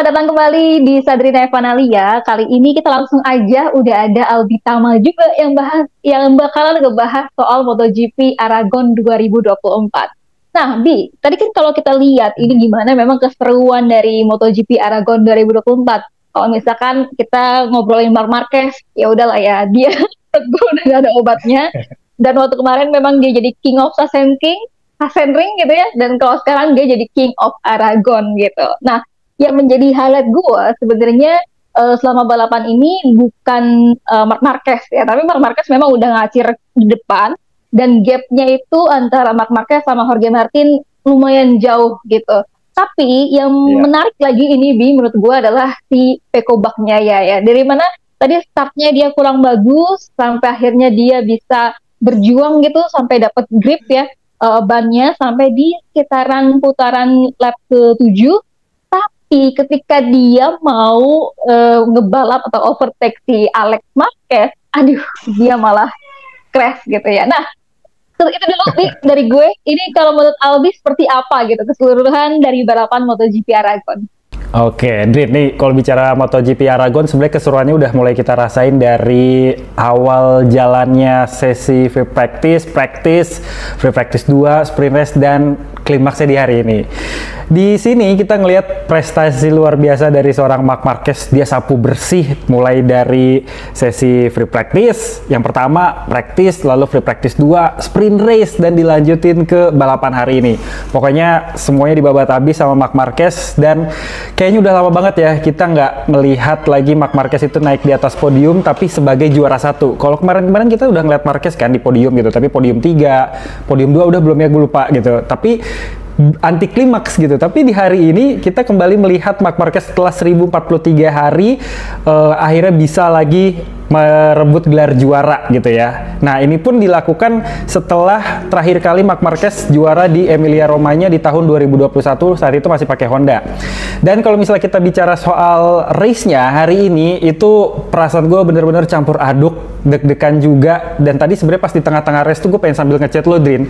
Selamat datang kembali di Sadrina Evanalia. Kali ini kita langsung aja udah ada Albi Tama juga yang bakalan ngebahas soal MotoGP Aragon 2024. Nah, Bi, tadi kan kalau kita lihat ini gimana memang keseruan dari MotoGP Aragon 2024. Kalau misalkan kita ngobrolin Marc Marquez, ya udahlah ya, dia teguh udah gak ada obatnya. Dan waktu kemarin memang dia jadi King of Sachsenring gitu ya. Dan kalau sekarang dia jadi King of Aragon gitu. Nah, yang menjadi highlight gue sebenarnya selama balapan ini bukan Marc Marquez ya, tapi Marc Marquez memang udah ngacir di depan dan gapnya itu antara Marc Marquez sama Jorge Martin lumayan jauh gitu. Tapi yang menarik lagi ini Bi menurut gue adalah si Pecco Bagnaia ya. Dari mana tadi startnya dia kurang bagus sampai akhirnya dia bisa berjuang gitu sampai dapat grip ya bannya sampai di sekitaran putaran lap ke-7. Ketika dia mau ngebalap atau overtake si Alex Marquez, aduh, dia malah crash gitu ya. Nah, itu dulu nih dari gue. Ini kalau menurut Albi seperti apa gitu keseluruhan dari balapan MotoGP Aragon? Oke, Drit, nih kalau bicara MotoGP Aragon sebenarnya keseruannya udah mulai kita rasain dari awal jalannya sesi free practice, free practice 2, sprint race, dan klimaksnya di hari ini. Di sini kita ngelihat prestasi luar biasa dari seorang Marc Marquez. Dia sapu bersih mulai dari sesi free practice. Yang pertama practice, lalu free practice 2, sprint race, dan dilanjutin ke balapan hari ini. Pokoknya semuanya dibabat habis sama Marc Marquez dan kayaknya udah lama banget ya kita nggak melihat lagi Marc Marquez itu naik di atas podium tapi sebagai juara satu. Kalau kemarin-kemarin kita udah ngeliat Marquez kan di podium gitu, tapi podium 3, podium 2 udah belum ya, gue lupa gitu. Tapi anti klimaks gitu. Tapi di hari ini kita kembali melihat Marc Marquez setelah 1043 hari akhirnya bisa lagi merebut gelar juara gitu ya. Nah, ini pun dilakukan setelah terakhir kali Marc Marquez juara di Emilia Romagna di tahun 2021, saat itu masih pakai Honda. Dan kalau misalnya kita bicara soal race-nya hari ini, itu perasaan gue bener-bener campur aduk, deg-degan juga. Dan tadi sebenarnya pas di tengah-tengah race tuh gue pengen sambil ngechat lo, Drin.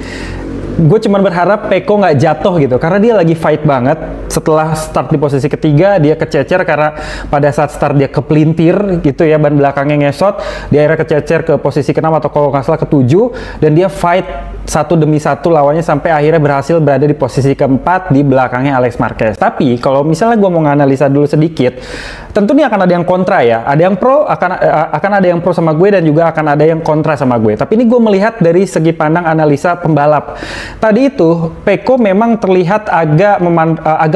Gue cuman berharap Pecco nggak jatuh gitu, karena dia lagi fight banget. Setelah start di posisi ketiga, dia kececer karena pada saat start dia kepelintir gitu ya, ban belakangnya ngesot, dia akhirnya kececer ke posisi ke-6 atau kalau nggak salah ke-7, dan dia fight satu demi satu lawannya sampai akhirnya berhasil berada di posisi ke-4 di belakangnya Alex Marquez. Tapi kalau misalnya gue mau nganalisa dulu sedikit, tentu ini akan ada yang kontra ya, ada yang pro, akan ada yang pro sama gue dan juga akan ada yang kontra sama gue. Tapi ini gue melihat dari segi pandang analisa pembalap. Tadi itu Pecco memang terlihat agak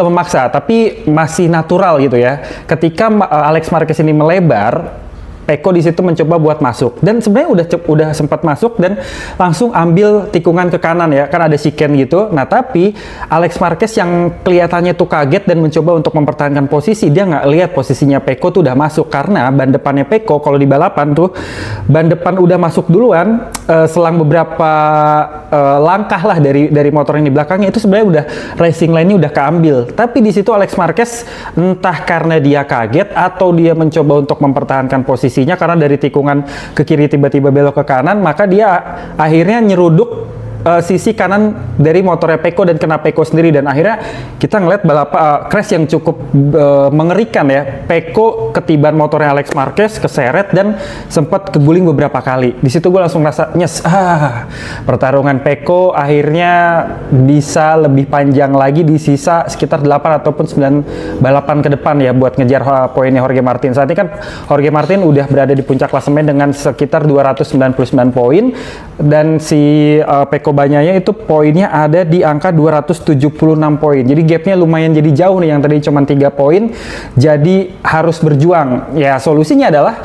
memaksa, tapi masih natural gitu ya. Ketika Alex Marquez ini melebar, Pecco di situ mencoba buat masuk, dan sebenarnya udah sempat masuk dan langsung ambil tikungan ke kanan ya, kan ada chicane gitu. Nah, tapi Alex Marquez yang kelihatannya tuh kaget dan mencoba untuk mempertahankan posisi, dia nggak lihat posisinya Pecco tuh udah masuk, karena ban depannya Pecco kalau di balapan tuh ban depan udah masuk duluan. Selang beberapa langkah lah dari motor yang di belakangnya, itu sebenarnya udah racing line-nya udah keambil. Tapi di situ Alex Marquez entah karena dia kaget atau dia mencoba untuk mempertahankan posisinya, karena dari tikungan ke kiri tiba-tiba belok ke kanan, maka dia akhirnya nyeruduk sisi kanan dari motornya Pecco dan kena Pecco sendiri, dan akhirnya kita ngeliat crash yang cukup mengerikan ya. Pecco ketiban motornya Alex Marquez, keseret dan sempat keguling beberapa kali. Di situ gue langsung rasa nyes, pertarungan Pecco akhirnya bisa lebih panjang lagi di sisa sekitar 8 ataupun 9 balapan ke depan ya buat ngejar poinnya Jorge Martin. Saat ini kan Jorge Martin udah berada di puncak klasemen dengan sekitar 299 poin, dan si Pecco Bagnaia itu poinnya ada di angka 276 poin. Jadi gapnya lumayan jadi jauh nih, yang tadi cuma 3 poin. Jadi harus berjuang. Ya, solusinya adalah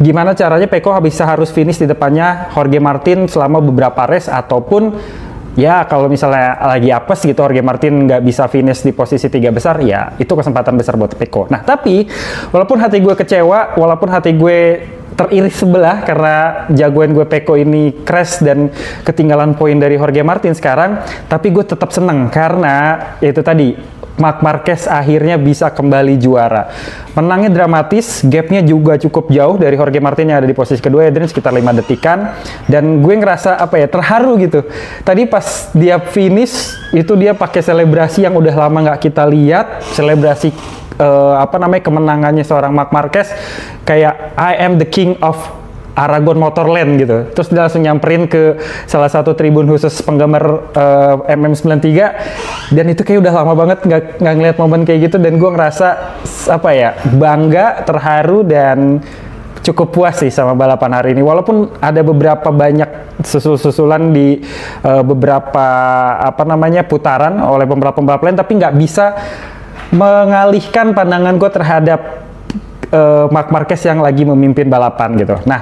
gimana caranya Pecco harus finish di depannya Jorge Martin selama beberapa race, ataupun ya kalau misalnya lagi apes gitu Jorge Martin nggak bisa finish di posisi 3 besar, ya itu kesempatan besar buat Pecco. Nah, tapi walaupun hati gue kecewa, walaupun hati gue teriris sebelah karena jagoan gue Pecco ini crash dan ketinggalan poin dari Jorge Martin sekarang, tapi gue tetap seneng karena itu tadi Marc Marquez akhirnya bisa kembali juara. Menangnya dramatis, gapnya juga cukup jauh dari Jorge Martin yang ada di posisi kedua, ya, sekitar 5 detikan. Dan gue ngerasa terharu gitu. Tadi pas dia finish itu dia pakai selebrasi yang udah lama nggak kita lihat, selebrasi kemenangannya seorang Marc Marquez kayak I am the king of Aragon Motorland gitu. Terus dia langsung nyamperin ke salah satu tribun khusus penggemar MM93 dan itu kayak udah lama banget nggak ngeliat momen kayak gitu, dan gue ngerasa bangga, terharu, dan cukup puas sih sama balapan hari ini. Walaupun ada beberapa banyak susul-susulan di beberapa putaran oleh pembalap-pembalap lain, tapi nggak bisa mengalihkan pandangan gue terhadap Marc Marquez yang lagi memimpin balapan gitu. Nah,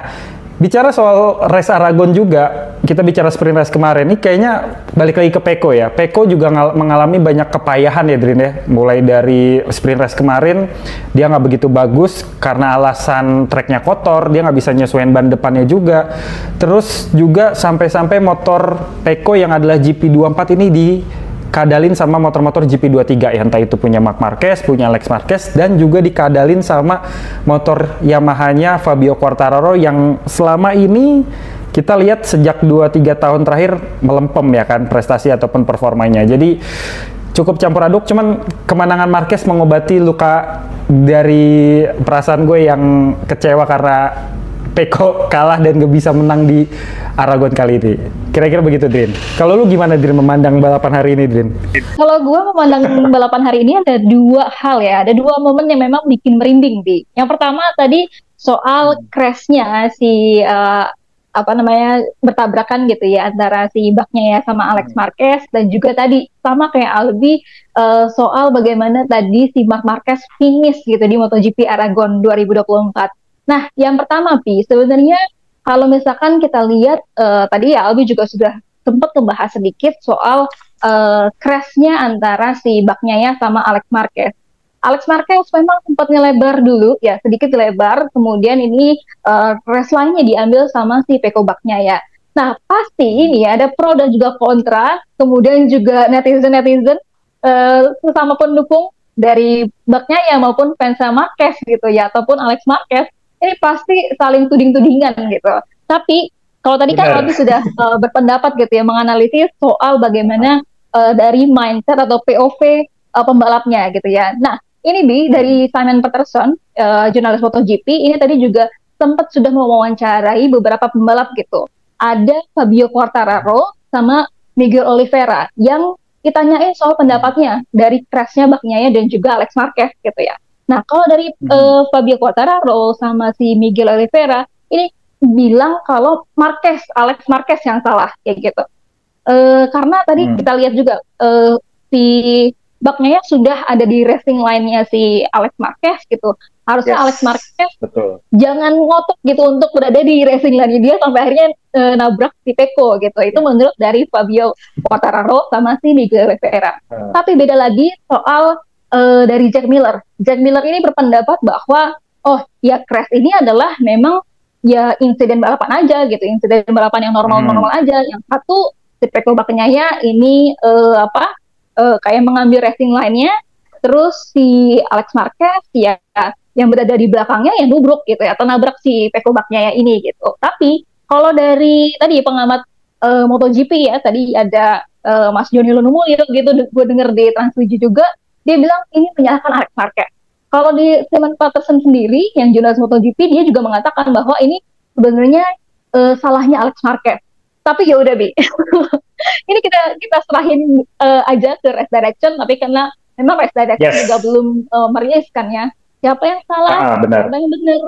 bicara soal race Aragon juga, kita bicara sprint race kemarin, ini kayaknya balik lagi ke Pecco ya. Pecco juga mengalami banyak kepayahan ya, Drin ya. Mulai dari sprint race kemarin, dia nggak begitu bagus karena alasan treknya kotor, dia nggak bisa nyesuaiin ban depannya juga. Terus juga sampai-sampai motor Pecco yang adalah GP24 ini dikadalin sama motor-motor GP23 ya, entah itu punya Marc Marquez, punya Alex Marquez, dan juga dikadalin sama motor Yamaha-nya Fabio Quartararo yang selama ini kita lihat sejak 2-3 tahun terakhir melempem ya kan prestasi ataupun performanya. Jadi cukup campur aduk, cuman kemenangan Marquez mengobati luka dari perasaan gue yang kecewa karena Pecco kalah dan gak bisa menang di Aragon kali ini. Kira-kira begitu, Drin. Kalau lu gimana, Drin, memandang balapan hari ini, Drin? Kalau gue memandang balapan hari ini ada dua hal ya, ada dua momen yang memang bikin merinding, Bi. Yang pertama tadi soal crash-nya si bertabrakan gitu ya antara si baknya ya sama Alex Marquez, dan juga tadi sama kayak Albi soal bagaimana tadi si Marc Marquez finish gitu di MotoGP Aragon 2024. Nah, yang pertama, Pi, sebenarnya kalau misalkan kita lihat tadi ya Albi juga sudah sempat membahas sedikit soal crash-nya antara si baknya ya sama Alex Marquez. Alex Marquez memang sempat ngelebar dulu ya, sedikit lebar, kemudian ini race line-nya diambil sama si Pecco Bagnaia. Nah, pasti ini ya ada pro dan juga kontra, kemudian juga netizen-netizen sesama pendukung dari Bagnaia maupun fans Marquez gitu ya, ataupun Alex Marquez. Ini pasti saling tuding-tudingan gitu. Tapi kalau tadi kan Albi sudah berpendapat gitu ya, menganalisis soal bagaimana dari mindset atau POV pembalapnya gitu ya. Nah, ini Bi, dari Simon Peterson, jurnalis MotoGP, ini tadi juga sempat sudah mewawancarai beberapa pembalap gitu. Ada Fabio Quartararo sama Miguel Oliveira yang ditanyain soal pendapatnya dari crash-nya Bagnaia dan juga Alex Marquez gitu ya. Nah, kalau dari Fabio Quartararo sama si Miguel Oliveira, ini bilang kalau Alex Marquez yang salah, kayak gitu. Karena tadi kita lihat juga si Bagnaia sudah ada di racing line-nya si Alex Marquez gitu. Harusnya Alex Marquez jangan ngotot gitu untuk berada di racing line dia sampai akhirnya nabrak si Pecco gitu. Itu menurut dari Fabio Quartararo sama si Miguel Oliveira. Tapi beda lagi soal dari Jack Miller. Jack Miller ini berpendapat bahwa ya crash ini adalah memang ya insiden balapan aja gitu, insiden balapan yang normal-normal aja. Yang satu si Pecco Bagnaia ini kayak mengambil racing line-nya, terus si Alex Marquez ya yang berada di belakangnya yang nubruk gitu ya, atau nabrak si Pecco Bagnaia ini gitu. Tapi kalau dari tadi pengamat MotoGP ya, tadi ada Mas Joni Lunumulyo gitu, gue denger di Trans7 juga, dia bilang ini menyalahkan Alex Marquez. Kalau di Simon Peterson sendiri, yang jurnalis MotoGP, dia juga mengatakan bahwa ini sebenarnya salahnya Alex Marquez. Tapi ya udah Bi, ini kita serahin aja ke Race Direction, tapi karena memang Race Direction juga belum merilis kan ya, siapa yang salah, siapa yang benar.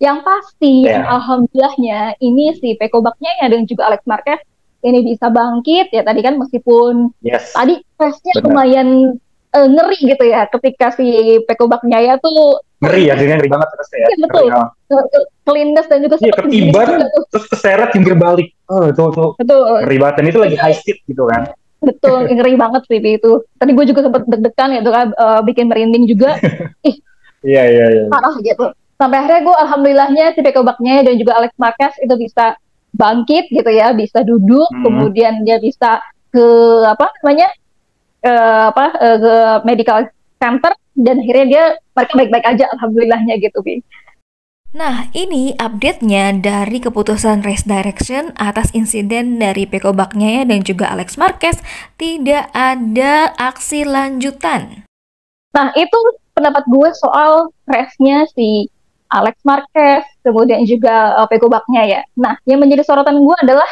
Yang pasti, yang alhamdulillahnya, ini si Pecco Bagnaia dan juga Alex Marquez ini bisa bangkit ya tadi kan, meskipun tadi crash-nya lumayan ngeri gitu ya, ketika si Pecco Bagnaia tuh ngeri ya, ngeri banget terusnya ya. Iya, betul. Kelindas dan juga ketiban terus keseret jungkir balik. Tuh. Ngeri banget, dan itu lagi high speed gitu kan. Betul, ngeri banget sih itu. Tadi gue juga sempat deg-degan gitu kan, bikin merinding juga. Iya. Parah gitu. Sampai akhirnya gue alhamdulillahnya si Pecco Bagnaia dan juga Alex Marquez itu bisa bangkit gitu ya, bisa duduk, kemudian dia bisa ke ke medical center, dan akhirnya mereka baik-baik aja alhamdulillahnya gitu, Bi. Nah, ini update-nya dari keputusan Race Direction atas insiden dari Pecco Bagnaia dan juga Alex Marquez. Tidak ada aksi lanjutan. Nah, itu pendapat gue soal race-nya si Alex Marquez, kemudian juga Peko Bagnaia ya. Nah, yang menjadi sorotan gue adalah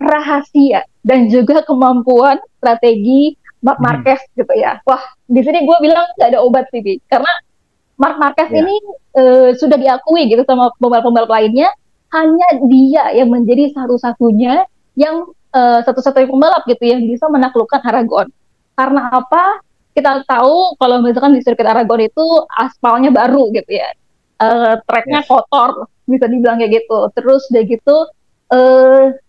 rahasia dan juga kemampuan strategi Marc Marquez gitu ya. Wah, di sini gue bilang nggak ada obat sih, Bi. Karena Marc Marquez ini sudah diakui gitu sama pembalap-pembalap lainnya, hanya dia yang menjadi satu-satunya yang satu-satunya pembalap gitu yang bisa menaklukkan Aragon. Karena apa? Kita tahu kalau misalkan di sirkuit Aragon itu aspalnya baru gitu ya. Tracknya kotor, bisa dibilang kayak gitu. Terus udah gitu,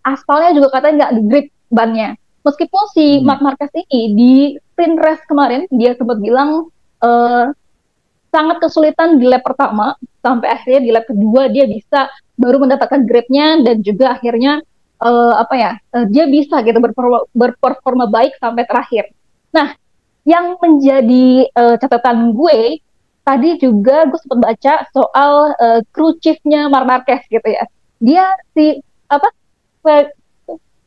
aspalnya juga katanya nggak di-grip bannya. Meskipun si Marc Marquez ini di sprint race kemarin, dia sempat bilang sangat kesulitan di lap pertama, sampai akhirnya di lap kedua dia bisa baru mendapatkan gripnya, dan juga akhirnya dia bisa gitu berperforma baik sampai terakhir. Nah, yang menjadi catatan gue, tadi juga gue sempat baca soal crew chief-nya Marc Marquez gitu ya. Dia si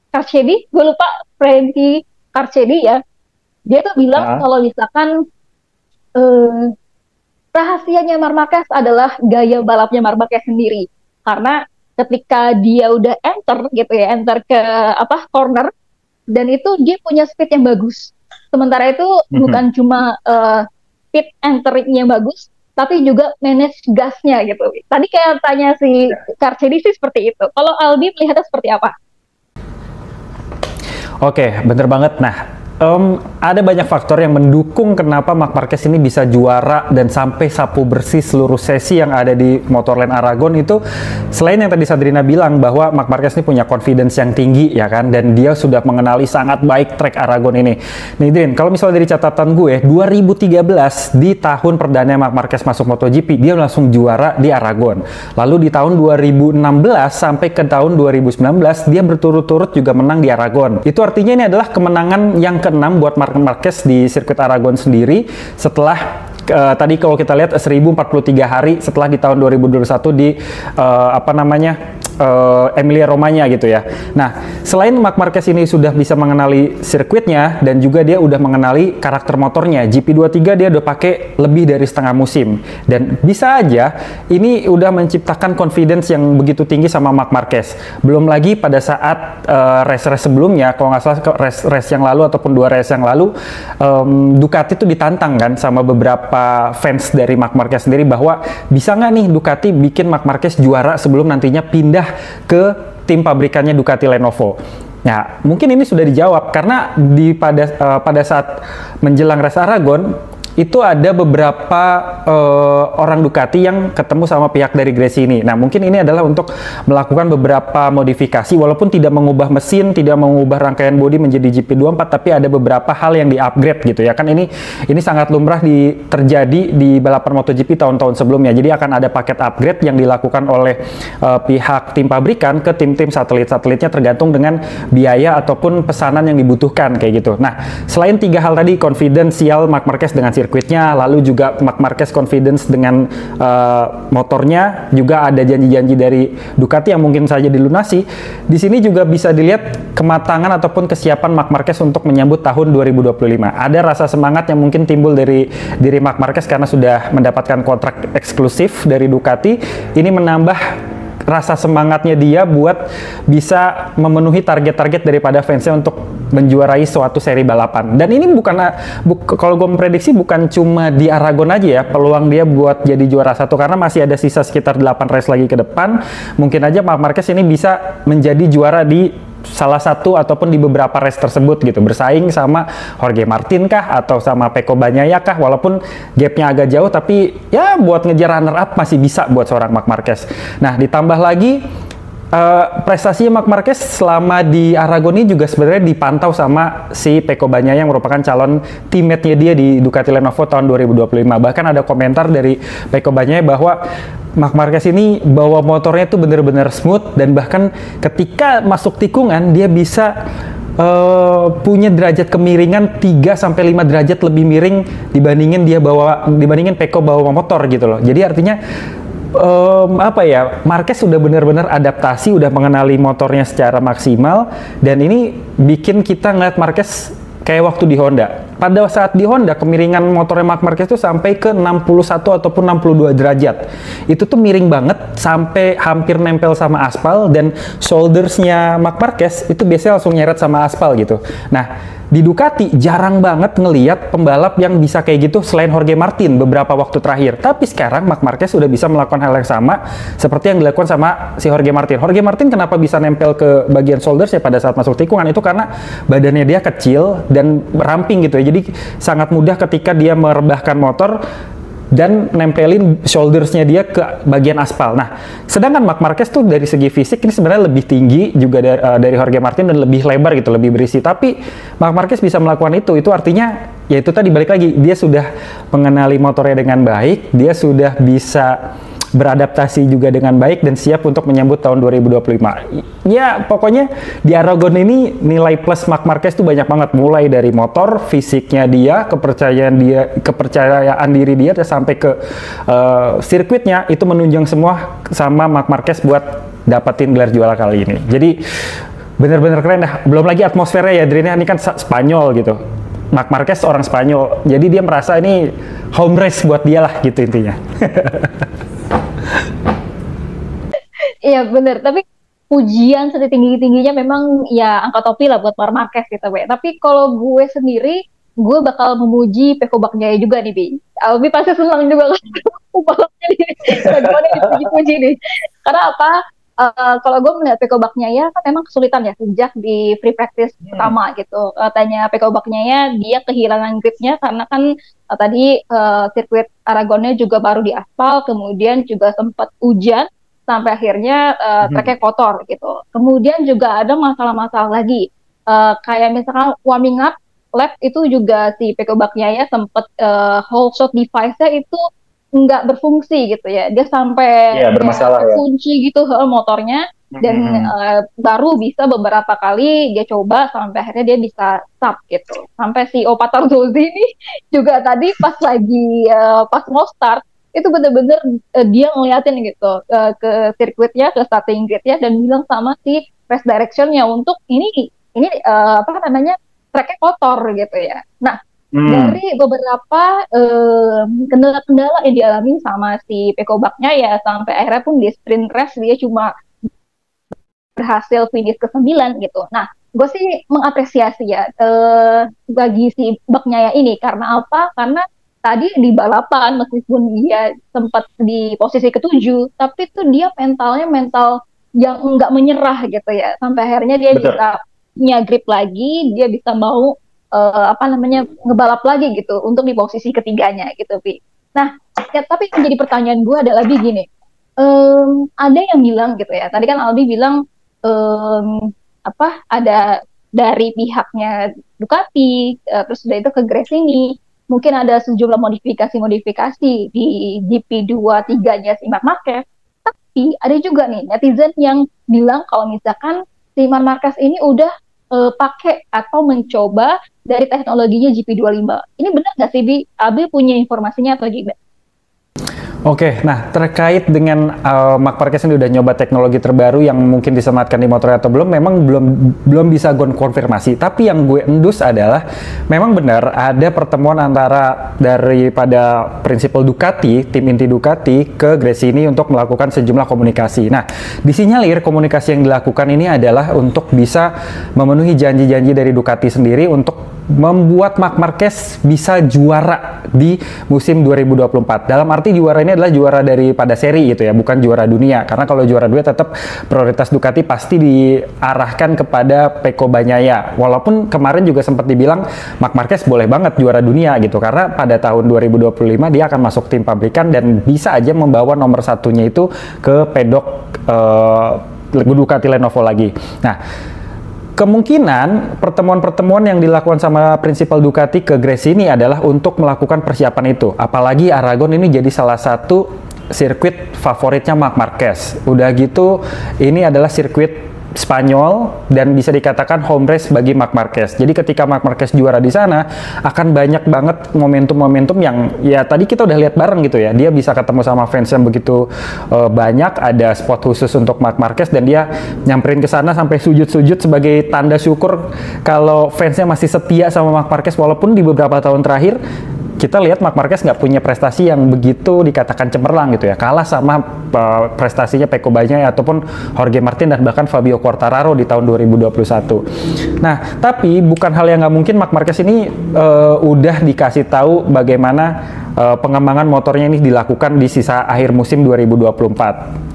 Carchedi, gue lupa, Frankie Carchedi ya. Dia tuh bilang kalau misalkan rahasianya Marc Marquez adalah gaya balapnya Marc Marquez sendiri. Karena ketika dia udah enter ke corner, dan itu dia punya speed yang bagus. Sementara itu bukan cuma speed enteringnya bagus, tapi juga manage gasnya gitu. Tadi kayak tanya si Carchedi sih seperti itu. Kalau Albi melihatnya seperti apa? Oke, bener banget. Nah, ada banyak faktor yang mendukung kenapa Marc Marquez ini bisa juara dan sampai sapu bersih seluruh sesi yang ada di Motorland Aragon itu. Selain yang tadi Sadrina bilang bahwa Marc Marquez ini punya confidence yang tinggi ya kan, dan dia sudah mengenali sangat baik track Aragon ini. Nih Din, kalau misalnya dari catatan gue, 2013 di tahun perdana Marc Marquez masuk MotoGP, dia langsung juara di Aragon. Lalu di tahun 2016 sampai ke tahun 2019 dia berturut-turut juga menang di Aragon. Itu artinya ini adalah kemenangan yang ke-6 buat Marc Marquez di sirkuit Aragon sendiri, setelah tadi kalau kita lihat 1043 hari setelah di tahun 2021 di Emilia Romagna gitu ya. Nah, selain Marc Marquez ini sudah bisa mengenali sirkuitnya dan juga dia udah mengenali karakter motornya, GP23 dia udah pakai lebih dari setengah musim, dan bisa aja ini udah menciptakan confidence yang begitu tinggi sama Marc Marquez. Belum lagi pada saat race-race sebelumnya, kalau nggak salah race yang lalu ataupun 2 race yang lalu, Ducati itu ditantang kan sama beberapa fans dari Marc Marquez sendiri bahwa bisa nggak nih Ducati bikin Marc Marquez juara sebelum nantinya pindah ke tim pabrikannya Ducati Lenovo. Nah, mungkin ini sudah dijawab karena pada saat menjelang race Aragon itu ada beberapa orang Ducati yang ketemu sama pihak dari Gresini. Nah, mungkin ini adalah untuk melakukan beberapa modifikasi, walaupun tidak mengubah mesin, tidak mengubah rangkaian bodi menjadi GP24, tapi ada beberapa hal yang di-upgrade gitu ya. Kan ini sangat lumrah terjadi di balapan MotoGP tahun-tahun sebelumnya. Jadi akan ada paket upgrade yang dilakukan oleh pihak tim pabrikan ke tim-tim satelit-satelitnya tergantung dengan biaya ataupun pesanan yang dibutuhkan kayak gitu. Nah, selain 3 hal tadi, konfidensial Marc Marquez dengan sirkuitnya, lalu juga Marc Marquez confidence dengan motornya, juga ada janji-janji dari Ducati yang mungkin saja dilunasi. Di sini juga bisa dilihat kematangan ataupun kesiapan Marc Marquez untuk menyambut tahun 2025. Ada rasa semangat yang mungkin timbul dari diri Marc Marquez karena sudah mendapatkan kontrak eksklusif dari Ducati. Ini menambah rasa semangatnya dia buat bisa memenuhi target-target daripada fansnya untuk menjuarai suatu seri balapan. Dan ini kalau gue memprediksi bukan cuma di Aragon aja ya peluang dia buat jadi juara 1, karena masih ada sisa sekitar 8 race lagi ke depan. Mungkin aja Marc Marquez ini bisa menjadi juara di salah satu ataupun di beberapa race tersebut gitu, bersaing sama Jorge Martin kah atau sama Pecco Bagnaia kah, walaupun gapnya agak jauh tapi ya buat ngejar runner up masih bisa buat seorang Marc Marquez. Nah, ditambah lagi prestasi Marc Marquez selama di Aragon ini juga sebenarnya dipantau sama si Pecco Bagnaia yang merupakan calon teammate-nya dia di Ducati Lenovo tahun 2025. Bahkan ada komentar dari Pecco Bagnaia bahwa Marc Marquez ini bawa motornya itu benar-benar smooth, dan bahkan ketika masuk tikungan dia bisa punya derajat kemiringan 3-5 derajat lebih miring dibandingin Pecco bawa motor gitu loh. Jadi artinya Marquez sudah benar-benar adaptasi, udah mengenali motornya secara maksimal, dan ini bikin kita ngeliat Marquez kayak waktu di Honda. Pada saat di Honda, kemiringan motornya Marc Marquez itu sampai ke 61 ataupun 62 derajat. Itu tuh miring banget sampai hampir nempel sama aspal, dan shouldersnya Marc Marquez itu biasanya langsung nyeret sama aspal gitu. Nah, di Ducati jarang banget ngelihat pembalap yang bisa kayak gitu selain Jorge Martin beberapa waktu terakhir. Tapi sekarang Marc Marquez sudah bisa melakukan hal yang sama seperti yang dilakukan sama si Jorge Martin. Jorge Martin kenapa bisa nempel ke bagian shoulders ya pada saat masuk tikungan? Itu karena badannya dia kecil dan ramping gitu ya. Jadi sangat mudah ketika dia merebahkan motor dan nempelin shouldersnya dia ke bagian aspal. Nah, sedangkan Marc Marquez tuh dari segi fisik ini sebenarnya lebih tinggi juga dari Jorge Martin dan lebih lebar gitu, lebih berisi. Tapi Marc Marquez bisa melakukan itu artinya ya itu tadi balik lagi, dia sudah mengenali motornya dengan baik, dia sudah bisa beradaptasi juga dengan baik dan siap untuk menyambut tahun 2025. Ya, pokoknya di Aragon ini nilai plus Marc Marquez itu banyak banget, mulai dari motor, fisiknya dia, kepercayaan diri dia, sampai ke sirkuitnya itu menunjang semua sama Marc Marquez buat dapetin gelar juara kali ini. Jadi bener-bener keren dah. Belum lagi atmosfernya ya, Drin, ini kan Spanyol gitu. Marc Marquez orang Spanyol, jadi dia merasa ini home race buat dia lah gitu intinya. Iya bener, tapi pujian setinggi-tingginya memang ya angka topi lah buat Marc Marquez gitu, Be. Tapi kalau gue sendiri, gue bakal memuji Pecco Bagnaia juga nih, Bi. Albi pasti senang juga kan, balapnya di Aragon dipuji-puji nih. Karena apa? Kalau gue melihat Pecco Bagnaia kan memang kesulitan ya sejak di free practice pertama gitu. Katanya Pecco Bagnaia dia kehilangan gripnya karena kan tadi sirkuit Aragonnya juga baru di aspal, kemudian juga sempat hujan sampai akhirnya treknya kotor gitu. Kemudian juga ada masalah-masalah lagi kayak misalkan warming up lap itu juga si Pecco Bagnaia sempat whole shot device-nya itu nggak berfungsi gitu ya, dia sampai bermasalah ya, kunci gitu motornya, dan baru bisa beberapa kali dia coba sampai akhirnya dia bisa stop gitu. Sampai si Opatarzozi ini juga tadi pas lagi pas mau start itu bener-bener dia ngeliatin gitu ke sirkuitnya, ke starting gridnya, dan bilang sama si race directionnya untuk ini apa namanya, tracknya kotor gitu ya. Nah, dari beberapa kendala-kendala yang dialami sama si Pecco Bagnaia sampai akhirnya pun di sprint race dia cuma berhasil finish ke-9 gitu. Nah, gue sih mengapresiasi ya bagi si Bagnaia ini. Karena apa? Karena tadi di balapan meskipun dia sempat di posisi ke-7, tapi tuh dia mentalnya mental yang nggak menyerah gitu ya. Sampai akhirnya dia bisa punya grip lagi, dia bisa mau apa namanya, ngebalap lagi gitu untuk di posisi ketiganya gitu, Pi. Nah, ya, tapi yang jadi pertanyaan gue adalah begini, ada yang bilang gitu ya, tadi kan Albi bilang apa ada dari pihaknya Ducati, terus dari itu ke Gresini, mungkin ada sejumlah modifikasi di GP23-nya si Marc Marquez. Tapi ada juga nih netizen yang bilang kalau misalkan si Marc Marquez ini udah pakai atau mencoba dari teknologinya GP25. Ini benar nggak sih, Bi? Abi punya informasinya atau gimana? Oke, nah terkait dengan Marc Marquez ini udah nyoba teknologi terbaru yang mungkin disematkan di motornya atau belum, memang belum bisa gue konfirmasi. Tapi yang gue endus adalah memang benar ada pertemuan antara daripada prinsipal Ducati, tim inti Ducati ke Gresini untuk melakukan sejumlah komunikasi. Nah, disinyalir komunikasi yang dilakukan ini adalah untuk bisa memenuhi janji-janji dari Ducati sendiri untuk membuat Marc Marquez bisa juara di musim 2024. Dalam arti juara ini adalah juara daripada seri gitu ya, bukan juara dunia. Karena kalau juara dunia tetap prioritas Ducati pasti diarahkan kepada Pecco Bagnaia. Walaupun kemarin juga sempat dibilang Marc Marquez boleh banget juara dunia gitu, karena pada tahun 2025 dia akan masuk tim pabrikan dan bisa aja membawa nomor satunya itu ke pedok Ducati Lenovo lagi. Nah, kemungkinan pertemuan-pertemuan yang dilakukan sama prinsipal Ducati ke Gresini adalah untuk melakukan persiapan itu. Apalagi Aragon ini jadi salah satu sirkuit favoritnya Marc Marquez. Udah gitu, ini adalah sirkuit Spanyol dan bisa dikatakan home race bagi Marc Marquez. Jadi ketika Marc Marquez juara di sana akan banyak banget momentum-momentum yang ya tadi kita udah lihat bareng gitu ya. Dia bisa ketemu sama fans yang begitu banyak, ada spot khusus untuk Marc Marquez dan dia nyamperin ke sana sampai sujud-sujud sebagai tanda syukur kalau fansnya masih setia sama Marc Marquez walaupun di beberapa tahun terakhir kita lihat Marc Marquez nggak punya prestasi yang begitu dikatakan cemerlang gitu ya, kalah sama prestasinya Pecco Bagnaia ataupun Jorge Martin dan bahkan Fabio Quartararo di tahun 2021. Nah, tapi bukan hal yang nggak mungkin Marc Marquez ini udah dikasih tahu bagaimana pengembangan motornya ini dilakukan di sisa akhir musim 2024.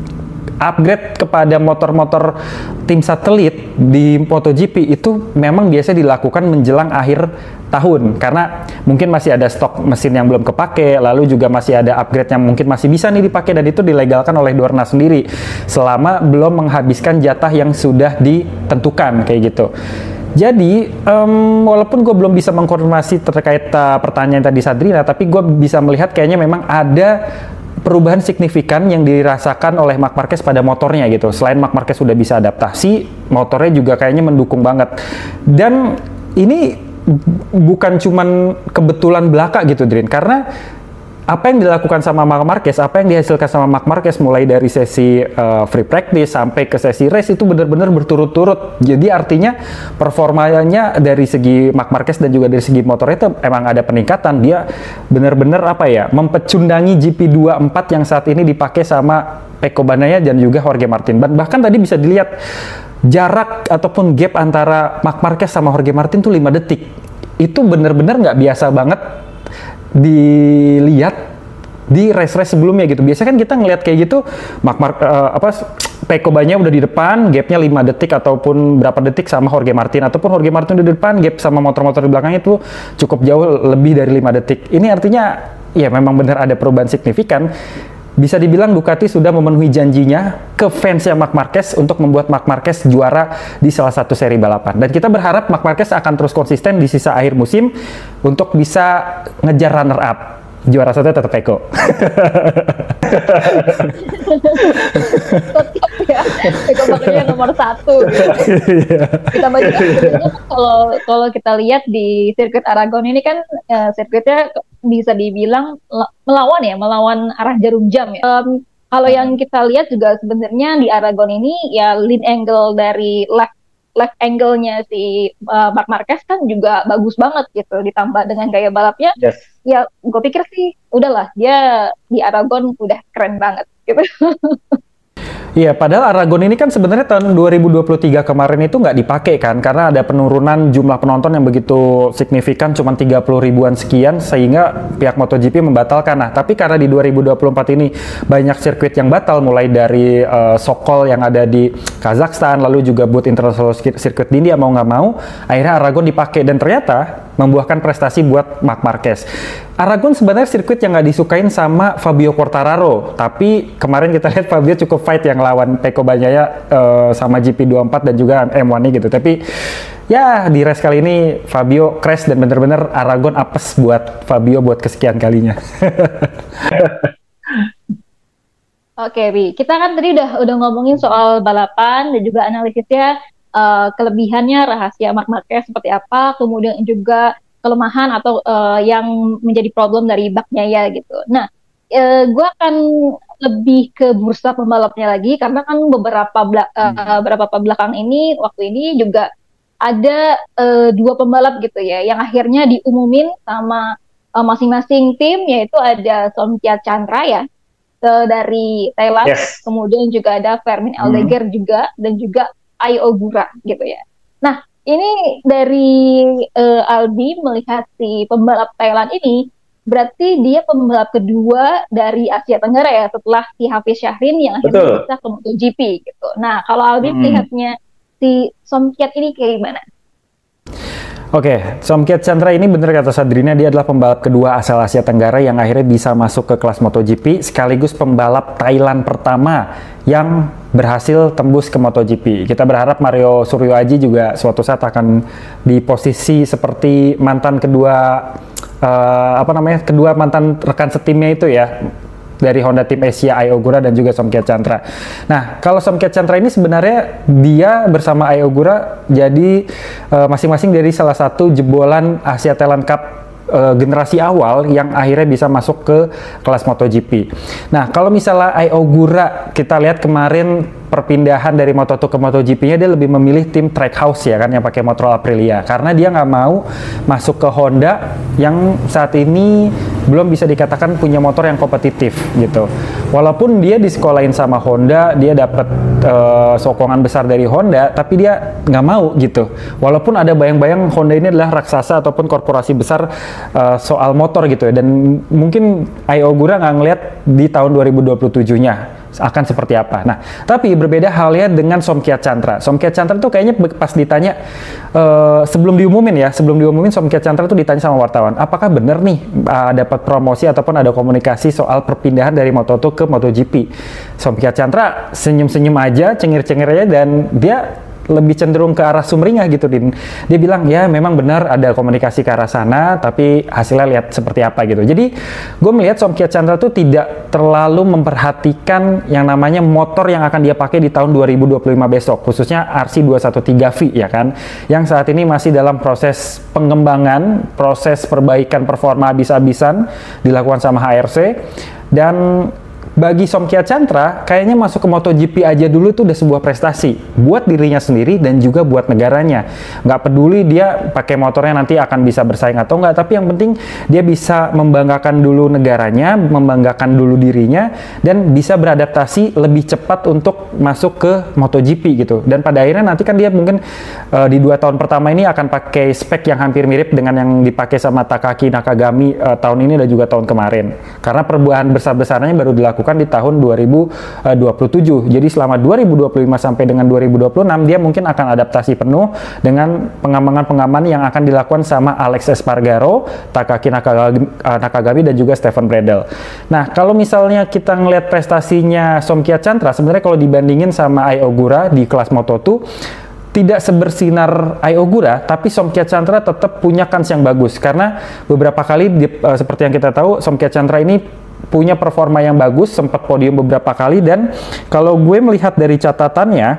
Upgrade kepada motor-motor tim satelit di MotoGP itu memang biasa dilakukan menjelang akhir tahun karena mungkin masih ada stok mesin yang belum kepake, lalu juga masih ada upgrade yang mungkin masih bisa nih dipakai dan itu dilegalkan oleh Dorna sendiri selama belum menghabiskan jatah yang sudah ditentukan kayak gitu. Jadi, walaupun gue belum bisa mengkonfirmasi terkait pertanyaan tadi Sadrina, tapi gue bisa melihat kayaknya memang ada perubahan signifikan yang dirasakan oleh Marc Marquez pada motornya gitu. Selain Marc Marquez sudah bisa adaptasi, motornya juga kayaknya mendukung banget. Dan ini bukan cuman kebetulan belaka gitu, Drin. Karena apa yang dilakukan sama Marc Marquez, apa yang dihasilkan sama Marc Marquez mulai dari sesi free practice sampai ke sesi race itu benar-benar berturut-turut. Jadi artinya performanya dari segi Marc Marquez dan juga dari segi motor itu emang ada peningkatan. Dia benar-benar apa ya, mempecundangi GP24 yang saat ini dipakai sama Pecco Bagnaia dan juga Jorge Martin. Bahkan tadi bisa dilihat jarak ataupun gap antara Marc Marquez sama Jorge Martin tuh 5 detik. Itu benar-benar nggak biasa banget dilihat di race-race sebelumnya gitu. Biasanya kan kita ngelihat kayak gitu, Pecco Bagnaia udah di depan, gapnya 5 detik ataupun berapa detik sama Jorge Martin, ataupun Jorge Martin udah di depan, gap sama motor-motor di belakangnya itu cukup jauh lebih dari 5 detik. Ini artinya ya memang benar ada perubahan signifikan. Bisa dibilang Ducati sudah memenuhi janjinya ke fansnya Marc Marquez untuk membuat Marc Marquez juara di salah satu seri balapan. Dan kita berharap Marc Marquez akan terus konsisten di sisa akhir musim untuk bisa ngejar runner up. Juara satu tetap Pecco. Tetap ya, Pecco Bagnaia nomor 1. Ditambah juga sebenarnya kalau kita lihat di sirkuit Aragon ini kan sirkuitnya bisa dibilang melawan arah jarum jam ya. Kalau yang kita lihat juga sebenarnya di Aragon ini ya lead angle dari left angle-nya si Marc Marquez kan juga bagus banget gitu, ditambah dengan gaya balapnya. Yes. Ya gue pikir sih udahlah, dia di Aragon udah keren banget gitu. Iya, padahal Aragon ini kan sebenarnya tahun 2023 kemarin itu nggak dipakai kan, karena ada penurunan jumlah penonton yang begitu signifikan, cuma 30 ribuan sekian, sehingga pihak MotoGP membatalkan. Nah, tapi karena di 2024 ini banyak sirkuit yang batal, mulai dari Sokol yang ada di Kazakhstan, lalu juga Bud International Circuit di India, mau nggak mau, akhirnya Aragon dipakai, dan ternyata membuahkan prestasi buat Marc Marquez. Aragon sebenarnya sirkuit yang nggak disukain sama Fabio Quartararo, tapi kemarin kita lihat Fabio cukup fight yang lawan Pecco Bagnaia sama GP24 dan juga M1 nih gitu. Tapi ya di race kali ini Fabio crash dan bener-bener Aragon apes buat Fabio buat kesekian kalinya. Oke, Bi. Kita kan tadi udah ngomongin soal balapan dan juga analisisnya, kelebihannya, rahasia Marc Marquez seperti apa, kemudian juga kelemahan atau yang menjadi problem dari Bagnaia gitu. Nah, gue akan lebih ke bursa pembalapnya lagi karena kan beberapa belakang ini waktu ini juga ada 2 pembalap gitu ya yang akhirnya diumumin sama masing-masing tim, yaitu ada Somkya Chandra ya dari Thailand, yes. Kemudian juga ada Fermin Aldeguer juga, dan juga Ai Ogura gitu ya. Nah, ini dari Albi melihat si pembalap Thailand ini, berarti dia pembalap kedua dari Asia Tenggara ya, setelah si Hafiz Syahrin yang akhirnya bisa ke MotoGP gitu. Nah, kalau Albi melihatnya si Somkya ini kayak gimana? Oke, Somkya Chandra ini bener kata Sadrina, dia adalah pembalap kedua asal Asia Tenggara yang akhirnya bisa masuk ke kelas MotoGP, sekaligus pembalap Thailand pertama yang berhasil tembus ke MotoGP. Kita berharap Mario Suryo Aji juga suatu saat akan di posisi seperti mantan kedua mantan rekan setimnya itu ya, dari Honda Team Asia, Ai Ogura dan juga Somkiat Chantra. Nah, kalau Somkiat Chantra ini sebenarnya dia bersama Ai Ogura jadi masing-masing dari salah satu jebolan Asia Talent Cup generasi awal yang akhirnya bisa masuk ke kelas MotoGP. Nah, kalau misalnya Ai Ogura kita lihat kemarin perpindahan dari Moto2 ke MotoGP-nya, dia lebih memilih tim Trackhouse ya kan, yang pakai motor Aprilia, karena dia nggak mau masuk ke Honda yang saat ini belum bisa dikatakan punya motor yang kompetitif gitu. Walaupun dia disekolahin sama Honda, dia dapat sokongan besar dari Honda, tapi dia nggak mau gitu. Walaupun ada bayang-bayang Honda ini adalah raksasa ataupun korporasi besar soal motor gitu ya, dan mungkin Ai Ogura nggak ngeliat di tahun 2027-nya akan seperti apa. Nah, tapi berbeda halnya dengan Somkiat Chantra. Somkiat Chantra tuh kayaknya pas ditanya sebelum diumumin Somkiat Chantra tuh ditanya sama wartawan, apakah benar nih dapat promosi ataupun ada komunikasi soal perpindahan dari Moto2 ke MotoGP. Somkiat Chantra senyum-senyum aja, cengir-cengir aja, dan dia lebih cenderung ke arah sumringah gitu, Din. Dia bilang, ya memang benar ada komunikasi ke arah sana, tapi hasilnya lihat seperti apa gitu. Jadi, gue melihat Somkiat Chantra tuh tidak terlalu memperhatikan yang namanya motor yang akan dia pakai di tahun 2025 besok, khususnya RC213V ya kan, yang saat ini masih dalam proses pengembangan, proses perbaikan performa habis-habisan dilakukan sama HRC, dan bagi Somkiat Chantra, kayaknya masuk ke MotoGP aja dulu itu udah sebuah prestasi buat dirinya sendiri dan juga buat negaranya. Nggak peduli dia pakai motornya nanti akan bisa bersaing atau nggak, tapi yang penting dia bisa membanggakan dulu negaranya, membanggakan dulu dirinya, dan bisa beradaptasi lebih cepat untuk masuk ke MotoGP gitu. Dan pada akhirnya nanti kan dia mungkin di 2 tahun pertama ini akan pakai spek yang hampir mirip dengan yang dipakai sama Takaki Nakagami tahun ini dan juga tahun kemarin. Karena perubahan besar-besarnya baru dilakukan di tahun 2027. Jadi selama 2025 sampai dengan 2026 dia mungkin akan adaptasi penuh dengan pengembangan yang akan dilakukan sama Alex Espargaro, Takaki Nakagami dan juga Stefan Bradl. Nah, kalau misalnya kita ngelihat prestasinya Somkiat Chantra, sebenarnya kalau dibandingin sama Ai Ogura di kelas Moto2 tidak sebersinar Ai Ogura, tapi Somkiat Chantra tetap punya kans yang bagus karena beberapa kali seperti yang kita tahu Somkiat Chantra ini punya performa yang bagus, sempat podium beberapa kali, dan kalau gue melihat dari catatannya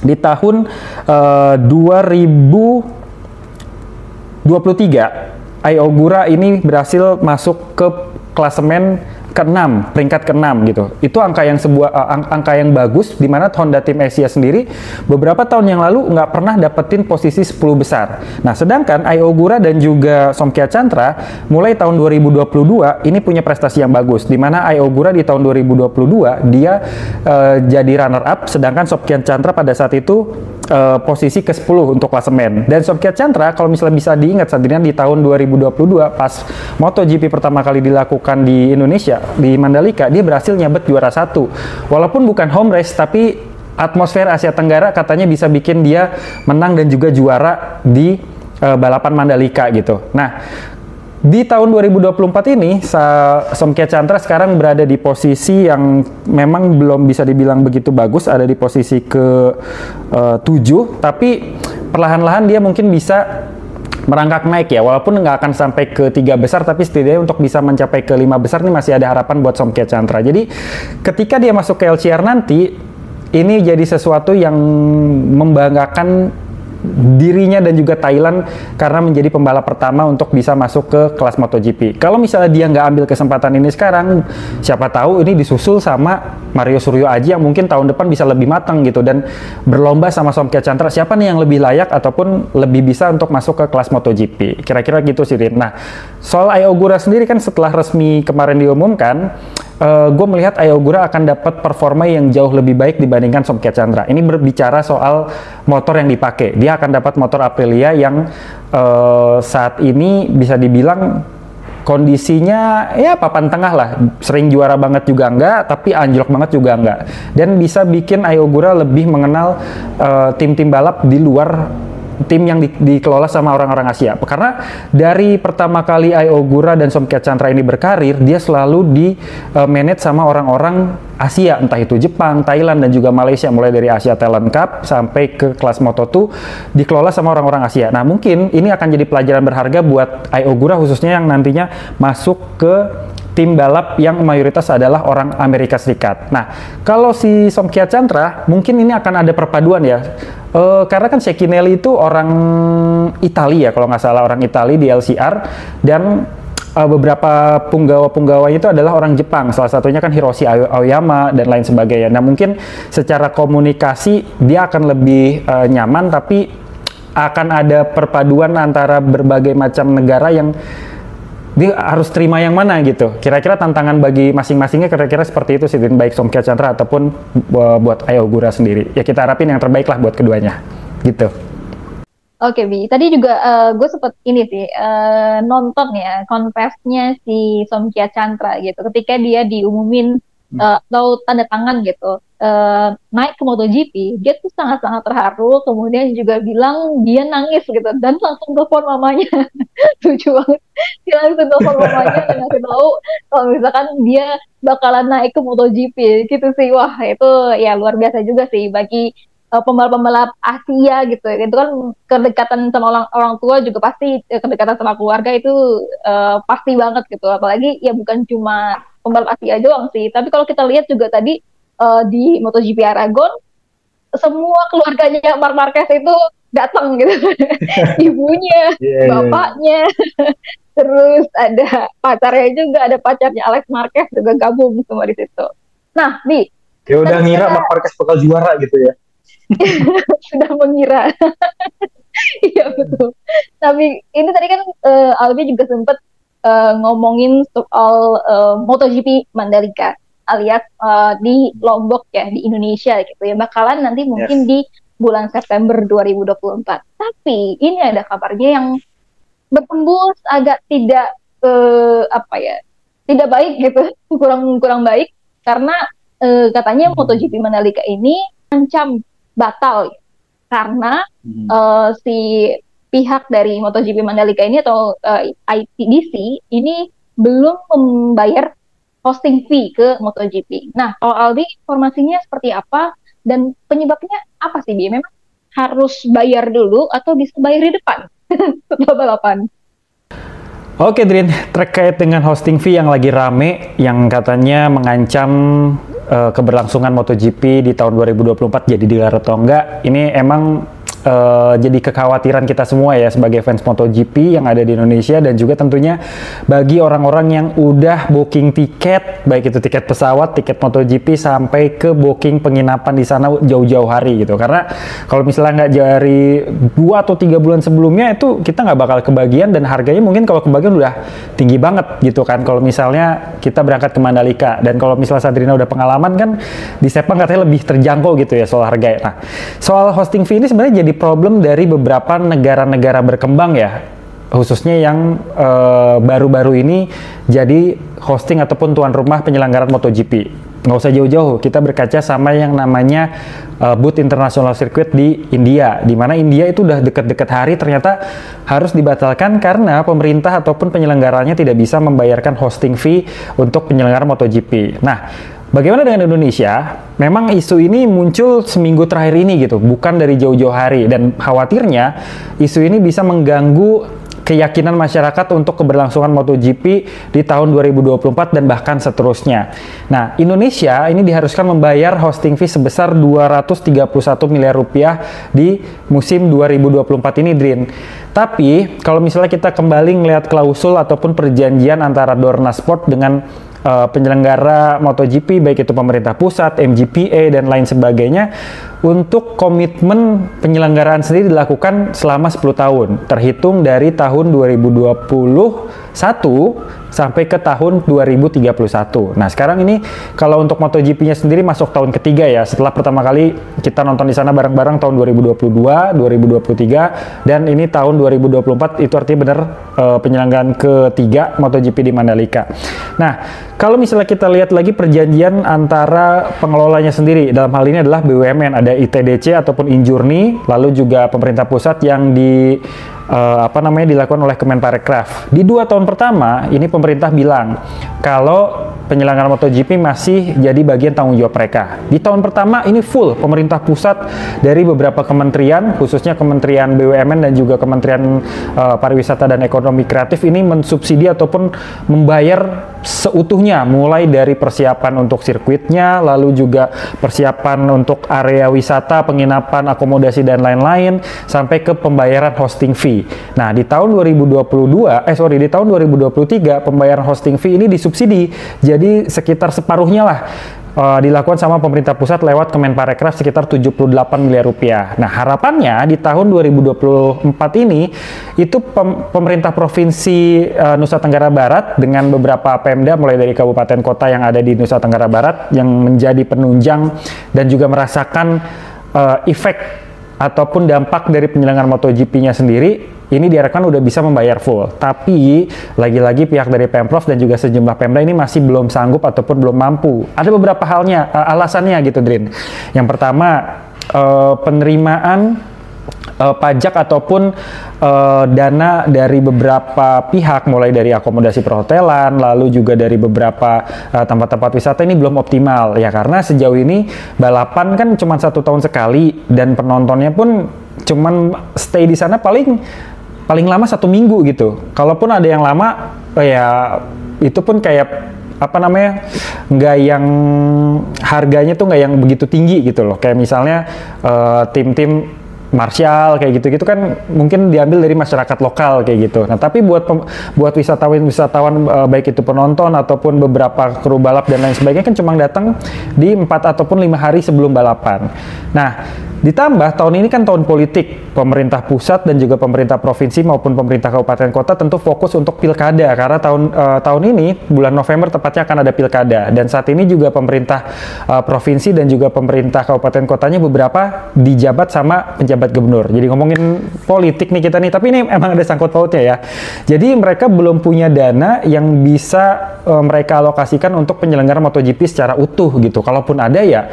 di tahun 2023 Ai Ogura ini berhasil masuk ke klasemen ke-6, peringkat ke-6 gitu. Itu angka yang angka yang bagus, di mana Honda Team Asia sendiri beberapa tahun yang lalu nggak pernah dapetin posisi 10 besar. Nah, sedangkan Ai Ogura dan juga Somkiat Chantra mulai tahun 2022 ini punya prestasi yang bagus, di mana Ai Ogura di tahun 2022 dia jadi runner up, sedangkan Somkiat Chantra pada saat itu posisi ke-10 untuk klasemen. Dan Somkiat Chantra kalau misalnya bisa diingat Sadrian di tahun 2022 pas MotoGP pertama kali dilakukan di Indonesia di Mandalika, dia berhasil nyabet juara 1. Walaupun bukan home race, tapi atmosfer Asia Tenggara katanya bisa bikin dia menang dan juga juara di balapan Mandalika gitu. Nah, di tahun 2024 ini Somkiat Chantra sekarang berada di posisi yang memang belum bisa dibilang begitu bagus, ada di posisi ke-7, tapi perlahan-lahan dia mungkin bisa merangkak naik ya, walaupun nggak akan sampai ke 3 besar, tapi setidaknya untuk bisa mencapai ke 5 besar ini masih ada harapan buat Somkiat Chantra. Jadi ketika dia masuk ke LCR nanti, ini jadi sesuatu yang membanggakan dirinya dan juga Thailand karena menjadi pembalap pertama untuk bisa masuk ke kelas MotoGP. Kalau misalnya dia nggak ambil kesempatan ini sekarang, siapa tahu ini disusul sama Mario Suryo Aji yang mungkin tahun depan bisa lebih matang gitu dan berlomba sama Somkiat Chantra siapa nih yang lebih layak ataupun lebih bisa untuk masuk ke kelas MotoGP. Kira-kira gitu sih, Rin. Nah, soal Ai Ogura sendiri kan setelah resmi kemarin diumumkan, gue melihat Ai Ogura akan dapat performa yang jauh lebih baik dibandingkan Somkiat Chantra. Ini berbicara soal motor yang dipakai. Dia akan dapat motor Aprilia yang saat ini bisa dibilang kondisinya ya papan tengah lah. Sering juara banget juga enggak, tapi anjlok banget juga enggak. Dan bisa bikin Ai Ogura lebih mengenal tim-tim balap di luar tim yang dikelola sama orang-orang Asia. Karena dari pertama kali Ai Ogura dan Somkiat Chantra ini berkarir, dia selalu di-manage sama orang-orang Asia, entah itu Jepang, Thailand, dan juga Malaysia, mulai dari Asia Talent Cup sampai ke kelas Moto2 dikelola sama orang-orang Asia. Nah, mungkin ini akan jadi pelajaran berharga buat Ai Ogura khususnya yang nantinya masuk ke tim balap yang mayoritas adalah orang Amerika Serikat. Nah, kalau si Somkia Chantra mungkin ini akan ada perpaduan ya. Karena kan Cecchinelli itu orang Italia ya, kalau nggak salah orang Italia di LCR, dan beberapa punggawa-punggawanya itu adalah orang Jepang, salah satunya kan Hiroshi Aoyama dan lain sebagainya. Nah, mungkin secara komunikasi dia akan lebih nyaman, tapi akan ada perpaduan antara berbagai macam negara yang dia harus terima yang mana gitu. Kira-kira tantangan bagi masing-masingnya kira-kira seperti itu sih, baik Somkia Chantra ataupun buat Ai Ogura sendiri. Ya kita harapin yang terbaik lah buat keduanya gitu. Oke, Bi. Tadi juga gue sempet ini sih nonton ya konvesnya si Somkia Chantra gitu. Ketika dia diumumin atau tanda tangan gitu naik ke MotoGP, dia tuh sangat-sangat terharu. Kemudian juga bilang dia nangis gitu dan langsung telepon mamanya. Lucu banget. Dia langsung telepon mamanya dan ngasih tahu kalau misalkan dia bakalan naik ke MotoGP gitu sih. Wah, itu ya luar biasa juga sih bagi pembalap-pembalap Asia gitu. Itu kan kedekatan sama orang tua juga pasti, kedekatan sama keluarga itu pasti banget gitu. Apalagi ya bukan cuma pembalap Asia doang sih, tapi kalau kita lihat juga tadi di MotoGP Aragon semua keluarganya Marc Marquez itu datang gitu. Ibunya, bapaknya, terus ada pacarnya juga, ada pacarnya Alex Marquez juga gabung semua di situ. Nah, Bi, ya udah ngira Marc Marquez bakal juara gitu ya. Sudah mengira. Iya betul. Tapi ini tadi kan Albi juga sempat ngomongin soal MotoGP Mandalika alias di Lombok ya, di Indonesia gitu ya, bakalan nanti mungkin di bulan September 2024. Tapi ini ada kabarnya yang bertembus agak tidak tidak baik gitu, kurang baik, karena katanya MotoGP Mandalika ini ancam batal karena si pihak dari MotoGP Mandalika ini atau ITDC ini belum membayar hosting fee ke MotoGP. Nah, kalau Aldi informasinya seperti apa dan penyebabnya apa sih, Bi? Memang harus bayar dulu atau bisa bayar di depan setelah balapan? Oke, Drin, terkait dengan hosting fee yang lagi rame, yang katanya mengancam keberlangsungan MotoGP di tahun 2024 jadi digelar atau enggak, ini emang jadi kekhawatiran kita semua ya sebagai fans MotoGP yang ada di Indonesia, dan juga tentunya bagi orang-orang yang udah booking tiket, baik itu tiket pesawat, tiket MotoGP, sampai ke booking penginapan di sana jauh-jauh hari gitu. Karena kalau misalnya nggak dari 2 atau 3 bulan sebelumnya itu kita nggak bakal kebagian, dan harganya mungkin kalau kebagian udah tinggi banget gitu kan. Kalau misalnya kita berangkat ke Mandalika, dan kalau misalnya Sadrina udah pengalaman kan di Sepang katanya lebih terjangkau gitu ya soal harga. Nah, soal hosting fee ini sebenarnya jadi problem dari beberapa negara-negara berkembang ya, khususnya yang baru-baru ini jadi hosting ataupun tuan rumah penyelenggaraan MotoGP. Nggak usah jauh-jauh, kita berkaca sama yang namanya Booth International Circuit di India, di mana India itu udah deket-deket hari ternyata harus dibatalkan karena pemerintah ataupun penyelenggaranya tidak bisa membayarkan hosting fee untuk penyelenggaraan MotoGP. Nah, bagaimana dengan Indonesia? Memang isu ini muncul seminggu terakhir ini gitu, bukan dari jauh-jauh hari, dan khawatirnya isu ini bisa mengganggu keyakinan masyarakat untuk keberlangsungan MotoGP di tahun 2024 dan bahkan seterusnya. Nah, Indonesia ini diharuskan membayar hosting fee sebesar 231 miliar rupiah di musim 2024 ini, Drin. Tapi kalau misalnya kita kembali melihat klausul ataupun perjanjian antara Dorna Sport dengan penyelenggara MotoGP, baik itu pemerintah pusat, MGPA, dan lain sebagainya, untuk komitmen penyelenggaraan sendiri dilakukan selama 10 tahun, terhitung dari tahun 2021 sampai ke tahun 2031. Nah, sekarang ini kalau untuk MotoGP-nya sendiri masuk tahun ketiga ya, setelah pertama kali kita nonton di sana bareng-bareng tahun 2022, 2023, dan ini tahun 2024, itu artinya benar penyelenggaraan ketiga MotoGP di Mandalika. Nah, kalau misalnya kita lihat lagi perjanjian antara pengelolanya sendiri, dalam hal ini adalah BUMN, ada ITDC ataupun Injurni, lalu juga pemerintah pusat yang dilakukan oleh Kemenparekraf. Di 2 tahun pertama, ini pemerintah bilang kalau penyelenggaraan MotoGP masih jadi bagian tanggung jawab mereka. Di tahun pertama ini full pemerintah pusat dari beberapa kementerian, khususnya Kementerian BUMN dan juga Kementerian Pariwisata dan Ekonomi Kreatif ini mensubsidi ataupun membayar seutuhnya, mulai dari persiapan untuk sirkuitnya, lalu juga persiapan untuk area wisata, penginapan, akomodasi dan lain-lain, sampai ke pembayaran hosting fee. Nah, di tahun 2023 pembayaran hosting fee ini disubsidi, jadi sekitar separuhnya lah dilakukan sama pemerintah pusat lewat Kemenparekraf sekitar 78 miliar rupiah. Nah, harapannya di tahun 2024 ini itu pemerintah provinsi Nusa Tenggara Barat dengan beberapa Pemda mulai dari kabupaten kota yang ada di Nusa Tenggara Barat yang menjadi penunjang dan juga merasakan efek ataupun dampak dari penyelenggaraan MotoGP-nya sendiri, ini diharapkan udah bisa membayar full. Tapi lagi-lagi pihak dari Pemprov dan juga sejumlah Pemda ini masih belum sanggup ataupun belum mampu. Ada beberapa halnya, alasannya gitu, Drin. Yang pertama, penerimaan pajak ataupun dana dari beberapa pihak, mulai dari akomodasi perhotelan, lalu juga dari beberapa tempat-tempat wisata ini belum optimal ya, karena sejauh ini balapan kan cuma 1 tahun sekali dan penontonnya pun cuman stay di sana paling lama 1 minggu gitu. Kalaupun ada yang lama, ya itu pun kayak apa namanya, nggak yang harganya tuh nggak yang begitu tinggi gitu loh. Kayak misalnya tim-tim Martial kayak gitu-gitu kan mungkin diambil dari masyarakat lokal kayak gitu. Nah, tapi buat wisatawan baik itu penonton ataupun beberapa kru balap dan lain sebagainya kan cuma datang di 4 ataupun 5 hari sebelum balapan. Nah, ditambah tahun ini kan tahun politik, pemerintah pusat dan juga pemerintah provinsi maupun pemerintah kabupaten kota tentu fokus untuk pilkada, karena tahun ini bulan November tepatnya akan ada pilkada, dan saat ini juga pemerintah provinsi dan juga pemerintah kabupaten kotanya beberapa dijabat sama penjabat gubernur. Jadi ngomongin politik nih kita nih, tapi ini emang ada sangkut pautnya ya. Jadi mereka belum punya dana yang bisa mereka alokasikan untuk penyelenggaraan MotoGP secara utuh gitu. Kalaupun ada ya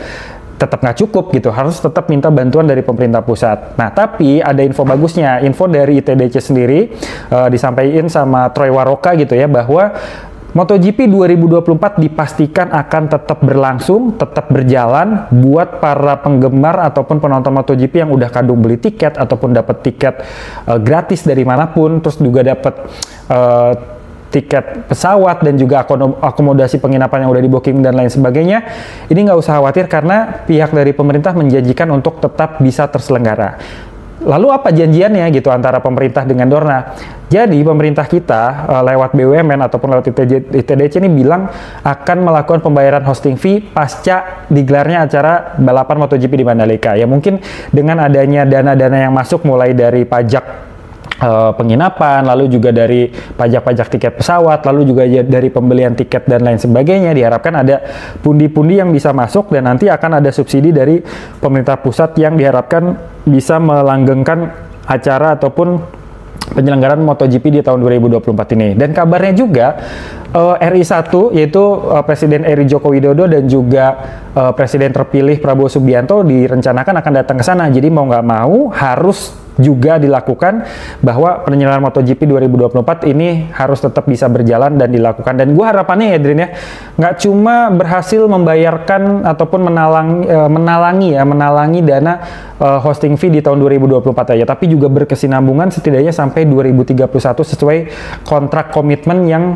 tetap nggak cukup gitu, harus tetap minta bantuan dari pemerintah pusat. Nah, tapi ada info bagusnya, info dari ITDC sendiri disampaikan sama Troy Waroka gitu ya, bahwa MotoGP 2024 dipastikan akan tetap berlangsung, tetap berjalan buat para penggemar ataupun penonton MotoGP yang udah kadung beli tiket ataupun dapat tiket gratis dari manapun, terus juga dapat tiket pesawat dan juga akomodasi penginapan yang udah di booking dan lain sebagainya. Ini nggak usah khawatir karena pihak dari pemerintah menjanjikan untuk tetap bisa terselenggara. Lalu apa janjiannya gitu antara pemerintah dengan Dorna? Jadi pemerintah kita lewat BUMN ataupun lewat ITDC ini bilang akan melakukan pembayaran hosting fee pasca digelarnya acara balapan MotoGP di Mandalika. Ya mungkin dengan adanya dana-dana yang masuk mulai dari pajak penginapan, lalu juga dari pajak-pajak tiket pesawat, lalu juga dari pembelian tiket dan lain sebagainya, diharapkan ada pundi-pundi yang bisa masuk dan nanti akan ada subsidi dari pemerintah pusat yang diharapkan bisa melanggengkan acara ataupun penyelenggaraan MotoGP di tahun 2024 ini. Dan kabarnya juga RI1 yaitu Presiden RI Joko Widodo dan juga Presiden terpilih Prabowo Subianto direncanakan akan datang ke sana. Jadi mau nggak mau harus juga dilakukan bahwa penyelenggaraan MotoGP 2024 ini harus tetap bisa berjalan dan dilakukan. Dan gue harapannya ya, Drin ya, nggak cuma berhasil membayarkan ataupun menalangi dana hosting fee di tahun 2024 aja, tapi juga berkesinambungan setidaknya sampai 2031 sesuai kontrak komitmen yang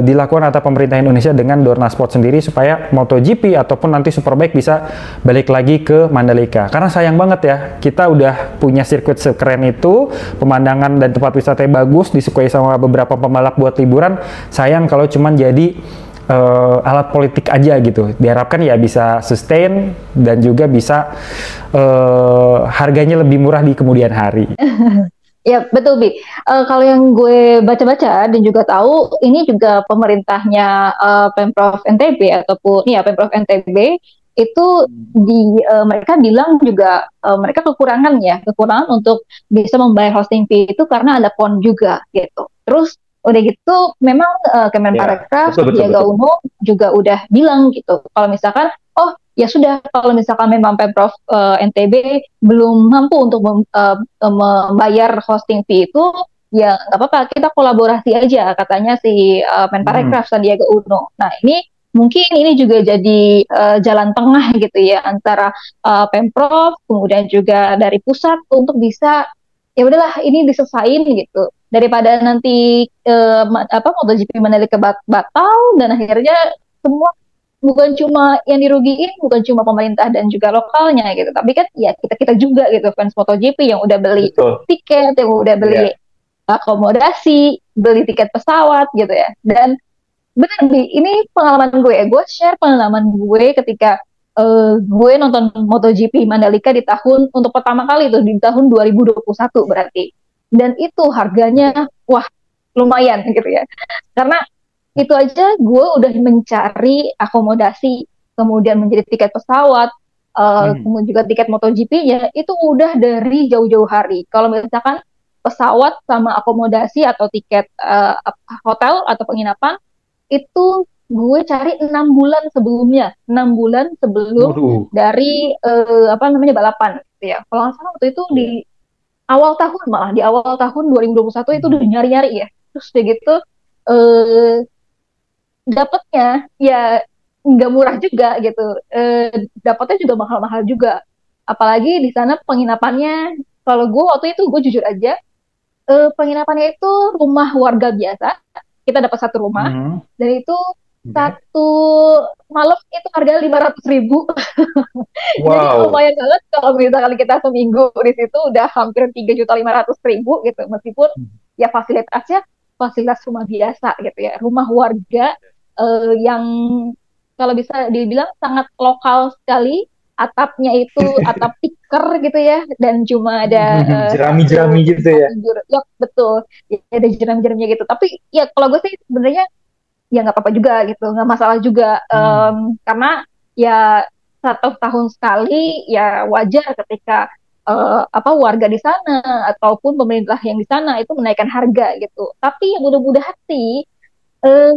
dilakukan antara pemerintah Indonesia dengan Dorna Sport sendiri, supaya MotoGP ataupun nanti Superbike bisa balik lagi ke Mandalika. Karena sayang banget ya, kita udah punya sirkuit sekeren itu, pemandangan dan tempat wisatanya bagus, disukai sama beberapa pembalap buat liburan. Sayang kalau cuman jadi alat politik aja gitu. Diharapkan ya bisa sustain dan juga bisa harganya lebih murah di kemudian hari. Ya betul, Bi. Kalau yang gue baca-baca dan juga tahu, ini juga pemerintahnya Pemprov NTB ataupun ya Pemprov NTB itu mereka bilang juga mereka kekurangan untuk bisa membayar hosting fee itu karena ada PON juga gitu. Terus udah gitu memang Kemenparekraf Sandiaga Uno juga udah bilang gitu kalau misalkan ya sudah, kalau misalkan memang Pemprov NTB belum mampu untuk membayar hosting fee itu, ya nggak apa-apa, kita kolaborasi aja, katanya si Menparekraf Sandiaga Uno. Nah ini mungkin ini juga jadi jalan tengah gitu ya antara Pemprov kemudian juga dari pusat untuk bisa ya udahlah ini diselesain gitu daripada nanti MotoGP Mandalika batal dan akhirnya semua bukan cuma yang dirugiin bukan cuma pemerintah dan juga lokalnya gitu tapi kan ya kita kita juga gitu fans MotoGP yang udah beli Betul. tiket yang udah beli Iya. akomodasi beli tiket pesawat gitu ya dan bener Bi, ini pengalaman gue share pengalaman gue ketika gue nonton MotoGP Mandalika di tahun untuk pertama kali tuh di tahun 2021 berarti. Dan itu harganya Oke. wah lumayan gitu ya. Karena itu aja gue udah mencari akomodasi, kemudian menjadi tiket pesawat, kemudian juga tiket MotoGP-nya itu udah dari jauh-jauh hari. Kalau misalkan pesawat sama akomodasi atau tiket hotel atau penginapan itu gue cari 6 bulan sebelumnya, 6 bulan sebelum Waduh. dari apa namanya balapan, gitu ya. Kalau nggak salah waktu itu di Iya. awal tahun malah di awal tahun 2021 itu udah nyari-nyari ya. Terus udah gitu eh, dapetnya ya nggak murah juga gitu. Dapetnya juga mahal-mahal juga. Apalagi di sana penginapannya, kalau gue waktu itu gue jujur aja, penginapannya itu rumah warga biasa. Kita dapat satu rumah Hmm. dan itu Oke. satu malam itu harga 500.000. Jadi Wow. lumayan banget kalau misalkan kita seminggu di situ udah hampir 3.500.000 gitu. Meskipun ya fasilitasnya fasilitas rumah biasa gitu ya, rumah warga yang kalau bisa dibilang sangat lokal sekali. Atapnya itu atap tikar gitu ya, dan cuma ada Jerami-jerami gitu ya. satu ya betul, ya, ada jeram-jeramnya gitu. Tapi ya kalau gue sih sebenarnya ya nggak apa-apa juga gitu, nggak masalah juga. Karena ya 1 tahun sekali ya wajar ketika apa warga di sana ataupun pemerintah yang di sana itu menaikkan harga gitu. Tapi yang mudah-mudahan sih eh,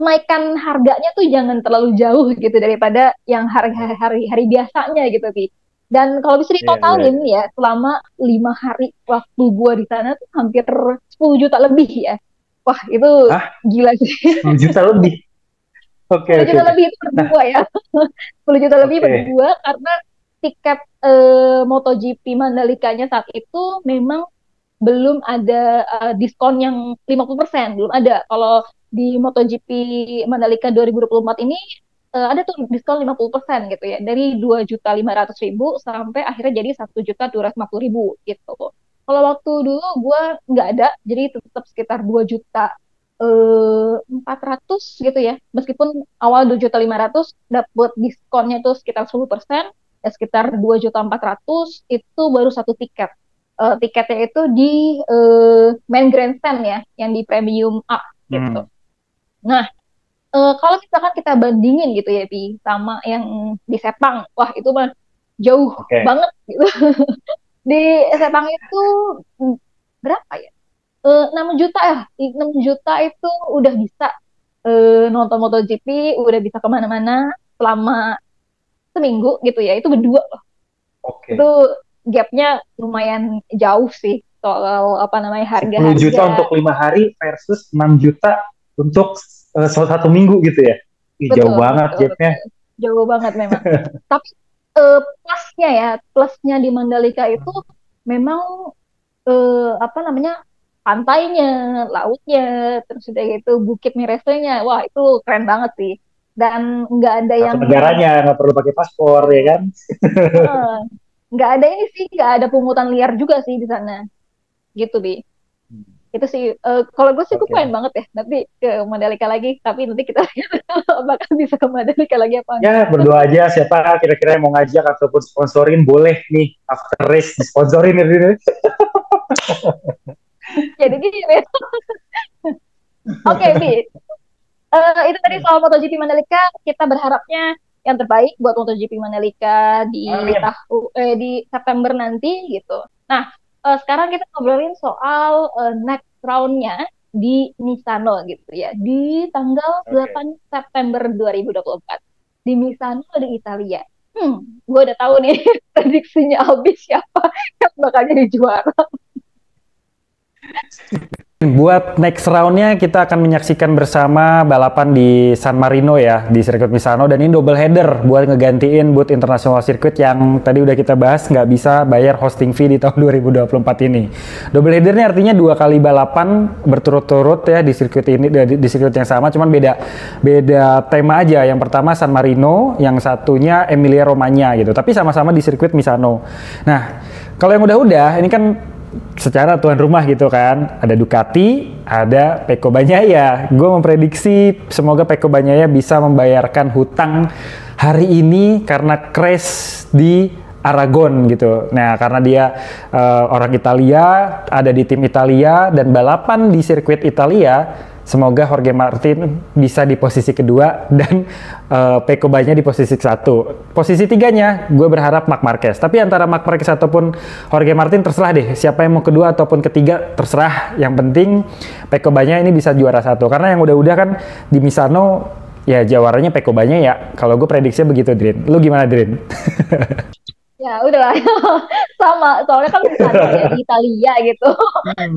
naikkan harganya tuh jangan terlalu jauh gitu daripada yang hari-hari biasanya gitu Pi. Dan kalau bisa Iya, iya, ditotalin iya. ya selama 5 hari waktu gua di sana tuh hampir 10 juta lebih ya. Wah itu Hah? gila sih. 10 juta lebih. Oke, 10 oke, juta oke. lebih itu Nah, berdua ya. 10 juta lebih oke. berdua karena tiket MotoGP Mandalikanya saat itu memang belum ada diskon yang 50%, belum ada. Kalau di MotoGP Mandalika 2024 ini ada tuh diskon 50% gitu ya, dari 2.500.000 sampai akhirnya jadi 1.250.000 gitu. Kalau waktu dulu gue nggak ada, jadi tetap sekitar 2 juta 400 gitu ya. Meskipun awal 2.500.000 dapat diskonnya tuh sekitar 10%, ya sekitar 2.400.000 itu baru satu tiket. Tiketnya itu di main grandstand ya, yang di premium A gitu. Hmm. Nah, kalau misalkan kita bandingin gitu ya, Pi, sama yang di Sepang, wah itu mah jauh Oke. banget gitu. Di Sepang itu mm, berapa ya? 6 juta ya, 6 juta itu udah bisa nonton MotoGP, udah bisa kemana-mana selama seminggu gitu ya, itu berdua loh. Itu Oke. gapnya lumayan jauh sih soal apa namanya 10 juta harga-harga. untuk 5 hari versus 6 juta untuk satu minggu gitu ya. Ih, jauh Betul, banget betul, gapnya. betul. Jauh banget memang. Tapi plusnya ya, plusnya di Mandalika itu memang apa namanya pantainya, lautnya, terus udah gitu Bukit Miresenya, wah itu keren banget sih. Dan nggak ada Satu yang negaranya, nggak perlu pakai paspor ya kan. eh, nggak ada ini sih, nggak ada pungutan liar juga sih di sana, gitu Bi. Itu sih, kalau gue sih gue pengen Oke. banget ya nanti ke Mandalika lagi, tapi nanti kita lihat bakal bisa ke Mandalika lagi apa Ya, enggak. berdoa aja siapa kira-kira yang mau ngajak ataupun sponsorin boleh nih after race disponsorin ini. Jadi gini ya. Oke, Bi. Itu tadi soal MotoGP Mandalika. Kita berharapnya yang terbaik buat MotoGP Mandalika Amin. di September nanti gitu. Nah, sekarang kita ngobrolin soal next round-nya di Misano gitu ya. Di tanggal Oke. 8 September 2024 di Misano di Italia. Gue udah tahu nih prediksinya Albi siapa yang bakal jadi juara. Buat next round-nya kita akan menyaksikan bersama balapan di San Marino ya, di sirkuit Misano, dan ini double header buat ngegantiin Booth International Circuit yang tadi udah kita bahas nggak bisa bayar hosting fee di tahun 2024 ini. Double header ini artinya 2 kali balapan berturut-turut ya di sirkuit ini, di sirkuit yang sama, cuman beda tema aja. Yang pertama San Marino, yang satunya Emilia Romagna gitu, tapi sama-sama di sirkuit Misano. Nah, kalau yang udah-udah ini kan secara tuan rumah gitu kan, ada Ducati, ada Pecco Bagnaia. Gue memprediksi semoga Pecco Bagnaia bisa membayarkan hutang hari ini karena crash di Aragon gitu. Nah, karena dia orang Italia, ada di tim Italia dan balapan di sirkuit Italia, semoga Jorge Martin bisa di posisi kedua dan Pecco Bagnaia di posisi 1. Posisi 3-nya gue berharap Marc Marquez. Tapi antara Marc Marquez ataupun Jorge Martin terserah deh. Siapa yang mau kedua ataupun ketiga terserah. Yang penting Pecco Bagnaia ini bisa juara 1. Karena yang udah-udah kan di Misano ya jawaranya Pecco Bagnaia ya. Kalau gue prediksinya begitu, Drin. Lu gimana, Drin? Ya udahlah, sama, soalnya kan misalnya ya, di Italia gitu,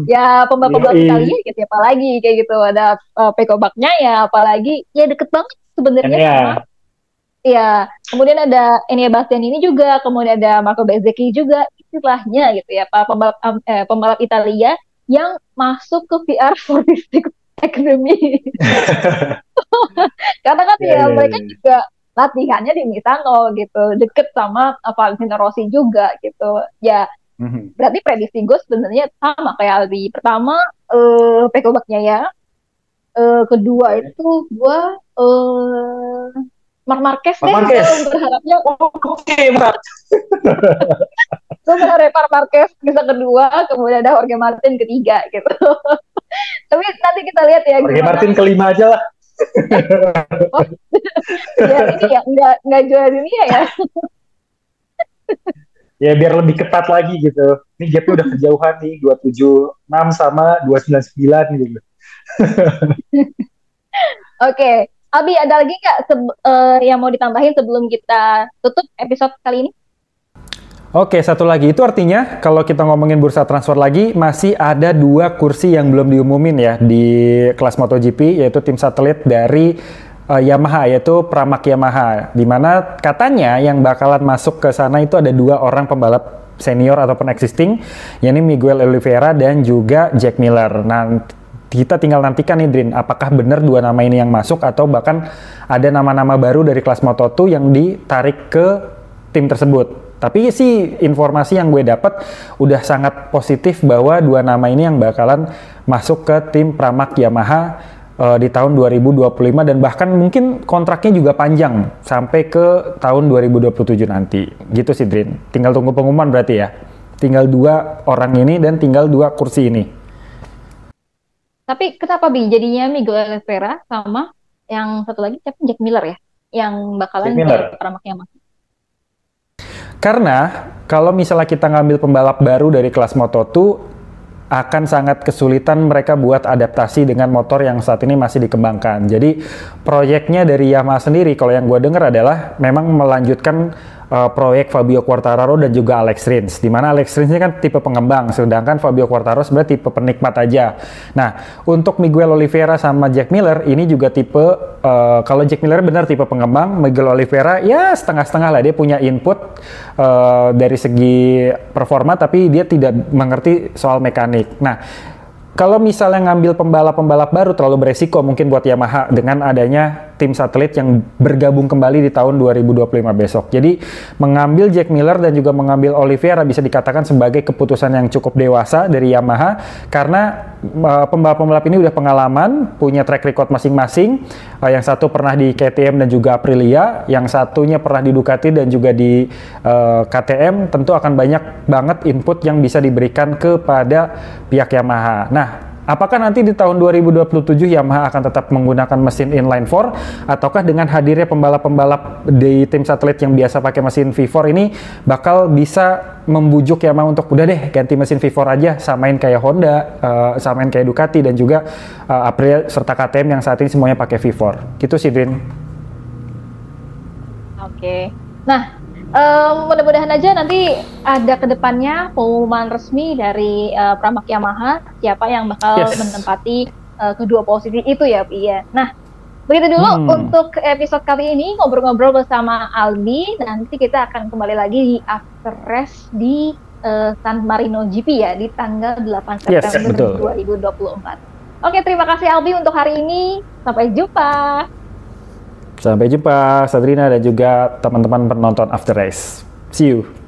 ya pembalap Italia gitu, apalagi kayak gitu, ada Pecco Bagnaia, apalagi ya deket banget sebenarnya sama, ya kemudian ada Enea Bastianini juga, kemudian ada Marco Bezzecchi juga, istilahnya gitu ya, pembalap Italia yang masuk ke VR46 Academy, karena kan ya mereka juga latihannya di Misano gitu, deket sama Valentino Rossi juga gitu. Ya, berarti prediksi gue sebenarnya sama kayak Albi. Pertama, Pecco Bagnaia. Kedua itu gue Marc Marquez deh. Gue berharapnya. Oke, Marc. Gue berharap Marc Marquez bisa kedua, kemudian ada Jorge Martin ketiga gitu. Tapi nanti kita lihat ya. Jorge Martin kelima aja lah. Ya ini ya nggak juara dunia ya. Ya biar lebih ketat lagi gitu. Ini gapnya udah kejauhan nih, 276 sama 299 gitu. Oke, Abi ada lagi nggak yang mau ditambahin sebelum kita tutup episode kali ini? Oke, satu lagi. Itu artinya kalau kita ngomongin bursa transfer lagi, masih ada 2 kursi yang belum diumumin ya di kelas MotoGP, yaitu tim satelit dari Yamaha, yaitu Pramac Yamaha. Di mana katanya yang bakalan masuk ke sana itu ada 2 orang pembalap senior ataupun existing, yakni Miguel Oliveira dan juga Jack Miller. Nah, kita tinggal nantikan nih, Drin, apakah benar 2 nama ini yang masuk atau bahkan ada nama-nama baru dari kelas Moto2 yang ditarik ke tim tersebut. Tapi sih informasi yang gue dapat udah sangat positif bahwa 2 nama ini yang bakalan masuk ke tim Pramac Yamaha di tahun 2025 dan bahkan mungkin kontraknya juga panjang sampai ke tahun 2027 nanti. Gitu sih, Drin. Tinggal tunggu pengumuman berarti ya. Tinggal 2 orang ini dan tinggal 2 kursi ini. Tapi kenapa Bi jadinya Miguel Oliveira sama yang satu lagi siapa, Jack Miller ya? Yang bakalan ke Pramac Yamaha. Karena kalau misalnya kita ngambil pembalap baru dari kelas Moto2, akan sangat kesulitan mereka buat adaptasi dengan motor yang saat ini masih dikembangkan. Jadi proyeknya dari Yamaha sendiri, kalau yang gue dengar adalah memang melanjutkan proyek Fabio Quartararo dan juga Alex Rins, di mana Alex Rins ini kan tipe pengembang, sedangkan Fabio Quartararo sebenarnya tipe penikmat aja. Nah, untuk Miguel Oliveira sama Jack Miller ini juga tipe, kalau Jack Miller benar tipe pengembang, Miguel Oliveira ya setengah-setengah lah, dia punya input dari segi performa, tapi dia tidak mengerti soal mekanik. Nah, kalau misalnya ngambil pembalap-pembalap baru terlalu beresiko mungkin buat Yamaha dengan adanya tim satelit yang bergabung kembali di tahun 2025 besok. Jadi mengambil Jack Miller dan juga mengambil Oliveira bisa dikatakan sebagai keputusan yang cukup dewasa dari Yamaha karena pembalap-pembalap ini udah pengalaman, punya track record masing-masing. Yang satu pernah di KTM dan juga Aprilia, yang satunya pernah di Ducati dan juga di KTM. Tentu akan banyak banget input yang bisa diberikan kepada pihak Yamaha. Nah, apakah nanti di tahun 2027 Yamaha akan tetap menggunakan mesin inline 4 ataukah dengan hadirnya pembalap-pembalap di tim satelit yang biasa pakai mesin V4 ini bakal bisa membujuk Yamaha untuk udah deh ganti mesin V4 aja, samain kayak Honda, samain kayak Ducati dan juga Aprilia serta KTM yang saat ini semuanya pakai V4. Gitu sih, Drin. Oke. Nah, Mudah-mudahan aja nanti ada kedepannya pengumuman resmi dari Pramac Yamaha siapa yang bakal menempati kedua posisi itu ya, Pi ya. Nah, begitu dulu untuk episode kali ini ngobrol-ngobrol bersama Albi. Nanti kita akan kembali lagi di After Race di San Marino GP ya di tanggal 8 September 2024. Oke, terima kasih Albi untuk hari ini. Sampai jumpa. Sampai jumpa Sabrina dan juga teman-teman penonton After Race. See you.